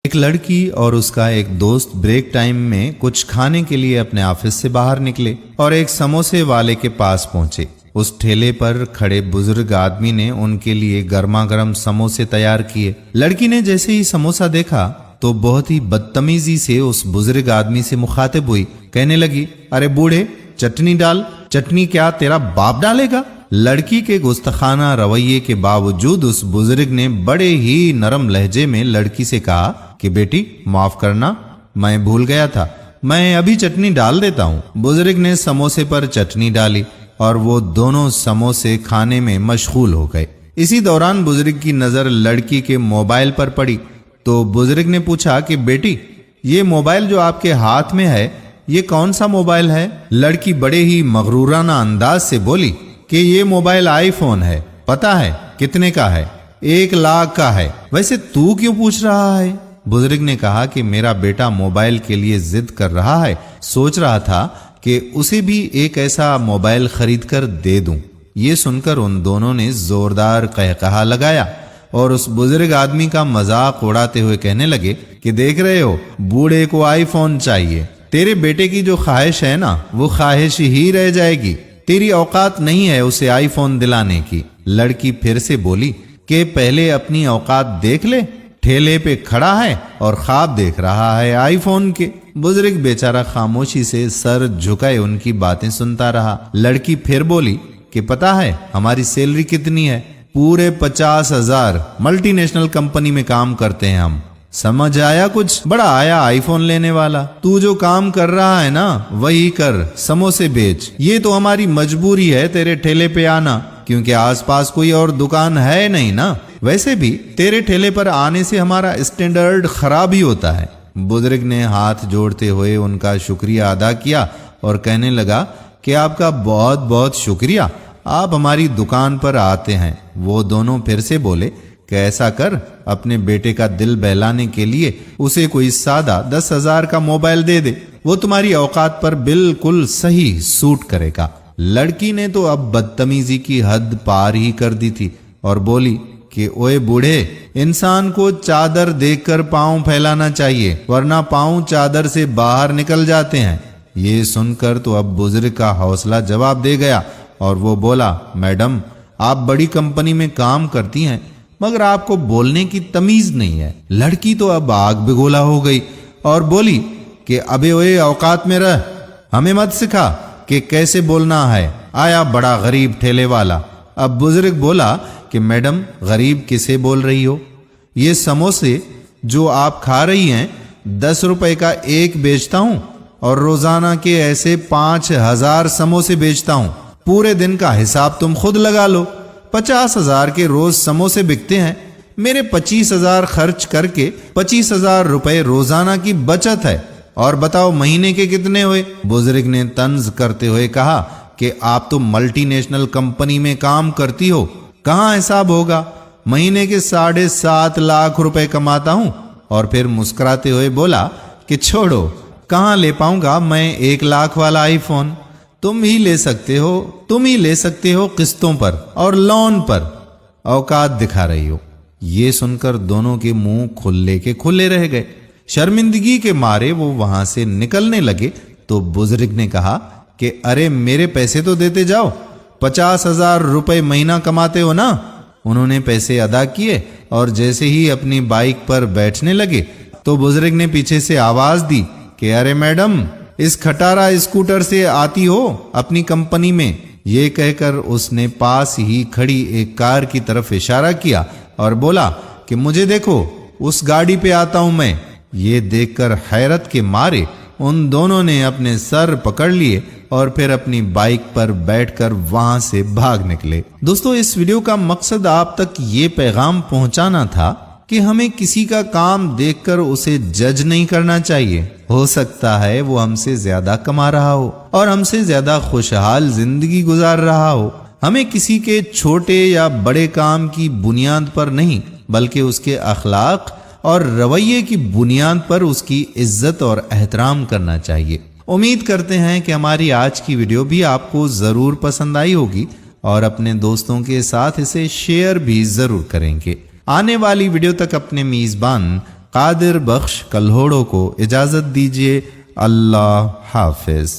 एक लड़की और उसका एक दोस्त ब्रेक टाइम में कुछ खाने के लिए अपने ऑफिस से बाहर निकले और एक समोसे वाले के पास पहुंचे। उस ठेले पर खड़े बुजुर्ग आदमी ने उनके लिए गर्मा गर्म समोसे तैयार किए। लड़की ने जैसे ही समोसा देखा तो बहुत ही बदतमीजी से उस बुजुर्ग आदमी से मुखातिब हुई। कहने लगी, अरे बूढ़े, चटनी डाल। चटनी क्या तेरा बाप डालेगा? लड़की के गुस्ताखाना रवैये के बावजूद उस बुजुर्ग ने बड़े ही नरम लहजे में लड़की से कहा कि बेटी माफ करना, मैं भूल गया था, मैं अभी चटनी डाल देता हूँ। बुजुर्ग ने समोसे पर चटनी डाली और वो दोनों समोसे खाने में मशगूल हो गए। इसी दौरान बुजुर्ग की नजर लड़की के मोबाइल पर पड़ी तो बुजुर्ग ने पूछा कि बेटी, ये मोबाइल जो आपके हाथ में है ये कौन सा मोबाइल है? लड़की बड़े ही मगरूराना अंदाज से बोली कि ये मोबाइल आईफोन है। पता है कितने का है? 1 लाख का है। वैसे तू क्यों पूछ रहा है? बुजुर्ग ने कहा कि मेरा बेटा मोबाइल के लिए जिद कर रहा है, सोच रहा था कि उसे भी एक ऐसा मोबाइल खरीद कर दे दूं। ये सुनकर उन दोनों ने जोरदार कहकहा लगाया और उस बुजुर्ग आदमी का मजाक उड़ाते हुए कहने लगे कि देख रहे हो, बूढ़े को आईफोन चाहिए। तेरे बेटे की जो ख्वाहिश है ना, वो ख्वाहिश ही रह जाएगी। तेरी औकात नहीं है उसे आईफोन दिलाने की। लड़की फिर से बोली कि पहले अपनी औकात देख ले, ठेले पे खड़ा है और ख्वाब देख रहा है आईफोन के। बुजुर्ग बेचारा खामोशी से सर झुकाए उनकी बातें सुनता रहा। लड़की फिर बोली कि पता है हमारी सैलरी कितनी है? पूरे 50,000। मल्टीनेशनल कंपनी में काम करते हैं हम। समझ आया कुछ? बड़ा आया आईफोन लेने वाला। तू जो काम कर रहा है ना वही कर, समोसे बेच। ये तो हमारी मजबूरी है तेरे ठेले पे आना, क्योंकि आसपास कोई और दुकान है नहीं ना। वैसे भी तेरे ठेले पर आने से हमारा स्टैंडर्ड खराब ही होता है। बुजुर्ग ने हाथ जोड़ते हुए उनका शुक्रिया अदा किया और कहने लगा कि आपका बहुत बहुत शुक्रिया, आप हमारी दुकान पर आते हैं। वो दोनों फिर से बोले कि ऐसा कर, अपने बेटे का दिल बहलाने के लिए उसे कोई सादा 10,000 का मोबाइल दे दे, वो तुम्हारी औकात पर बिल्कुल सही सूट करेगा। लड़की ने तो अब बदतमीजी की हद पार ही कर दी थी और बोली कि ओए बूढ़े, इंसान को चादर देखकर पांव फैलाना चाहिए, वरना पांव चादर से बाहर निकल जाते हैं। ये सुनकर तो अब बुजुर्ग का हौसला जवाब दे गया और वो बोला, मैडम आप बड़ी कंपनी में काम करती हैं, मगर आपको बोलने की तमीज नहीं है। लड़की तो अब आग बिगोला हो गई और बोली कि अबे ओए, औकात में रह, हमें मत सिखा कि कैसे बोलना है। आया बड़ा गरीब ठेले वाला। अब बुजुर्ग बोला कि मैडम गरीब किसे बोल रही हो? ये समोसे जो आप खा रही हैं 10 रुपए का एक बेचता हूं और रोजाना के ऐसे 5,000 समोसे बेचता हूं। पूरे दिन का हिसाब तुम खुद लगा लो। 50,000 के रोज समोसे बिकते हैं। मेरे 25,000 खर्च करके 25,000 रुपए रोजाना की बचत है। और बताओ महीने के कितने हुए? बुजुर्ग ने तंज करते हुए कहा कि आप तो मल्टीनेशनल कंपनी में काम करती हो, कहाँ हिसाब होगा? महीने के 7.5 लाख रुपए कमाता हूं। और फिर मुस्कुराते हुए बोला कि छोड़ो, कहाँ ले पाऊंगा मैं 1 लाख वाला आईफोन? तुम ही ले सकते हो किस्तों पर और लोन पर। औकात दिखा रही हो। ये सुनकर दोनों के मुंह खुले के खुले रह गए। शर्मिंदगी के मारे वो वहां से निकलने लगे तो बुजुर्ग ने कहा कि अरे मेरे पैसे तो देते जाओ, 50,000 रुपए महीना कमाते हो ना। उन्होंने पैसे अदा किए और जैसे ही अपनी बाइक पर बैठने लगे तो बुजुर्ग ने पीछे से आवाज दी कि अरे मैडम, इस खटारा स्कूटर से आती हो अपनी कंपनी में? ये कहकर उसने पास ही खड़ी एक कार की तरफ इशारा किया और बोला कि मुझे देखो, उस गाड़ी पे आता हूं मैं। ये देखकर हैरत के मारे उन दोनों ने अपने सर पकड़ लिए और फिर अपनी बाइक पर बैठकर वहां से भाग निकले। दोस्तों, इस वीडियो का मकसद आप तक ये पैगाम पहुंचाना था कि हमें किसी का काम देखकर उसे जज नहीं करना चाहिए। हो सकता है वो हमसे ज्यादा कमा रहा हो और हमसे ज्यादा खुशहाल जिंदगी गुजार रहा हो। हमें किसी के छोटे या बड़े काम की बुनियाद पर नहीं, बल्कि उसके अखलाक और रवैये की बुनियाद पर उसकी इज्जत और एहतराम करना चाहिए। उम्मीद करते हैं कि हमारी आज की वीडियो भी आपको जरूर पसंद आई होगी और अपने दोस्तों के साथ इसे शेयर भी जरूर करेंगे। आने वाली वीडियो तक अपने मेजबान कादिर बख्श कल्होड़ो को इजाज़त दीजिए। अल्लाह हाफिज।